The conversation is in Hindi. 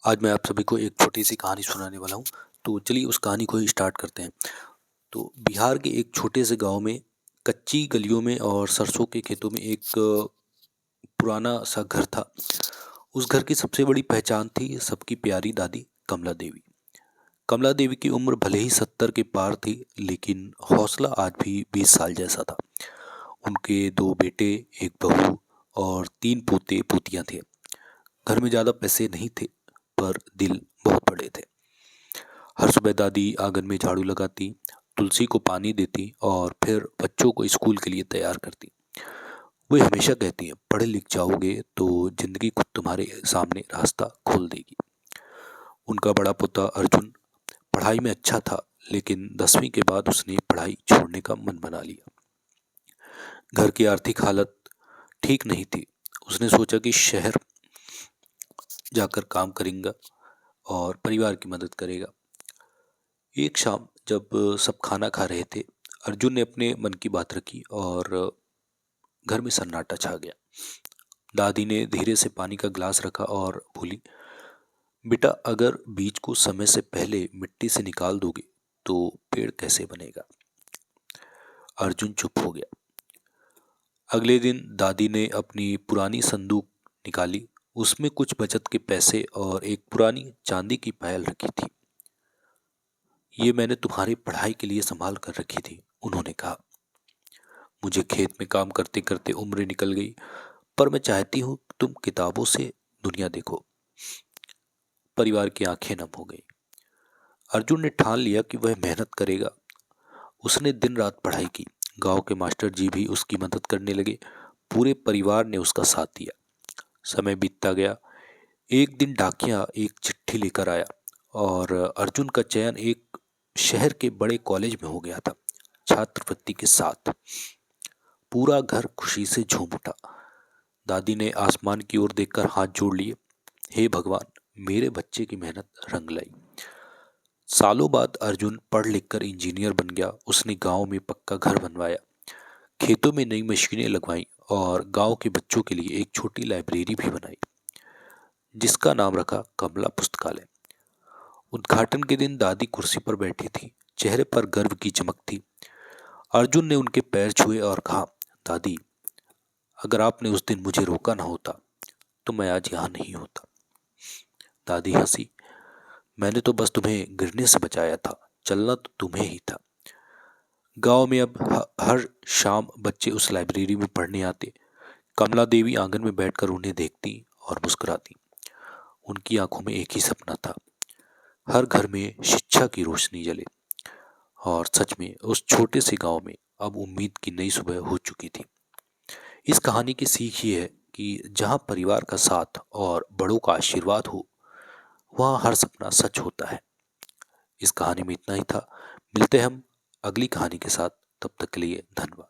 आज मैं आप सभी को एक छोटी सी कहानी सुनाने वाला हूँ। तो चलिए उस कहानी को ही स्टार्ट करते हैं। तो बिहार के एक छोटे से गांव में कच्ची गलियों में और सरसों के खेतों में एक पुराना सा घर था। उस घर की सबसे बड़ी पहचान थी सबकी प्यारी दादी कमला देवी। कमला देवी की उम्र भले ही 70 के पार थी, लेकिन हौसला आज भी 20 साल जैसा था। उनके 2 बेटे, एक बहू और 3 पोते पोतियां थे। घर में ज़्यादा पैसे नहीं थे, पर दिल बहुत बड़े थे। हर सुबह दादी आंगन में झाड़ू लगाती, तुलसी को पानी देती और फिर बच्चों को स्कूल के लिए तैयार करती। वे हमेशा कहती हैं, पढ़े लिख जाओगे तो जिंदगी खुद तुम्हारे सामने रास्ता खोल देगी। उनका बड़ा पोता अर्जुन पढ़ाई में अच्छा था, लेकिन 10वीं के बाद उसने पढ़ाई छोड़ने का मन बना लिया। घर की आर्थिक हालत ठीक नहीं थी। उसने सोचा कि शहर जाकर काम करेगा और परिवार की मदद करेगा। एक शाम जब सब खाना खा रहे थे, अर्जुन ने अपने मन की बात रखी और घर में सन्नाटा छा गया। दादी ने धीरे से पानी का गिलास रखा और बोली, बेटा, अगर बीज को समय से पहले मिट्टी से निकाल दोगे तो पेड़ कैसे बनेगा। अर्जुन चुप हो गया। अगले दिन दादी ने अपनी पुरानी संदूक निकाली। उसमें कुछ बचत के पैसे और एक पुरानी चांदी की पायल रखी थी। ये मैंने तुम्हारी पढ़ाई के लिए संभाल कर रखी थी, उन्होंने कहा। मुझे खेत में काम करते करते उम्र निकल गई, पर मैं चाहती हूँ तुम किताबों से दुनिया देखो। परिवार की आंखें नम हो गई। अर्जुन ने ठान लिया कि वह मेहनत करेगा। उसने दिन रात पढ़ाई की। गांव के मास्टर जी भी उसकी मदद करने लगे। पूरे परिवार ने उसका साथ दिया। समय बीतता गया। एक दिन डाकिया एक चिट्ठी लेकर आया और अर्जुन का चयन एक शहर के बड़े कॉलेज में हो गया था, छात्रवृत्ति के साथ। पूरा घर खुशी से झूम उठा। दादी ने आसमान की ओर देखकर हाथ जोड़ लिए। हे भगवान, मेरे बच्चे की मेहनत रंग लाई। सालों बाद अर्जुन पढ़ लिख कर इंजीनियर बन गया। उसने गांव में पक्का घर बनवाया, खेतों में नई मशीनें लगवाई और गांव के बच्चों के लिए एक छोटी लाइब्रेरी भी बनाई, जिसका नाम रखा कमला पुस्तकालय। उद्घाटन के दिन दादी कुर्सी पर बैठी थी। चेहरे पर गर्व की चमक थी। अर्जुन ने उनके पैर छुए और कहा, दादी, अगर आपने उस दिन मुझे रोका ना होता तो मैं आज यहाँ नहीं होता। दादी हंसी। मैंने तो बस तुम्हें गिरने से बचाया था, चलना तो तुम्हें ही था। गांव में अब हर शाम बच्चे उस लाइब्रेरी में पढ़ने आते। कमला देवी आंगन में बैठकर उन्हें देखती और मुस्कुराती। उनकी आंखों में एक ही सपना था, हर घर में शिक्षा की रोशनी जले। और सच में उस छोटे से गांव में अब उम्मीद की नई सुबह हो चुकी थी। इस कहानी की सीख ये है कि जहां परिवार का साथ और बड़ों का आशीर्वाद हो, वहां हर सपना सच होता है। इस कहानी में इतना ही था। मिलते हैं हम अगली कहानी के साथ। तब तक के लिए धन्यवाद।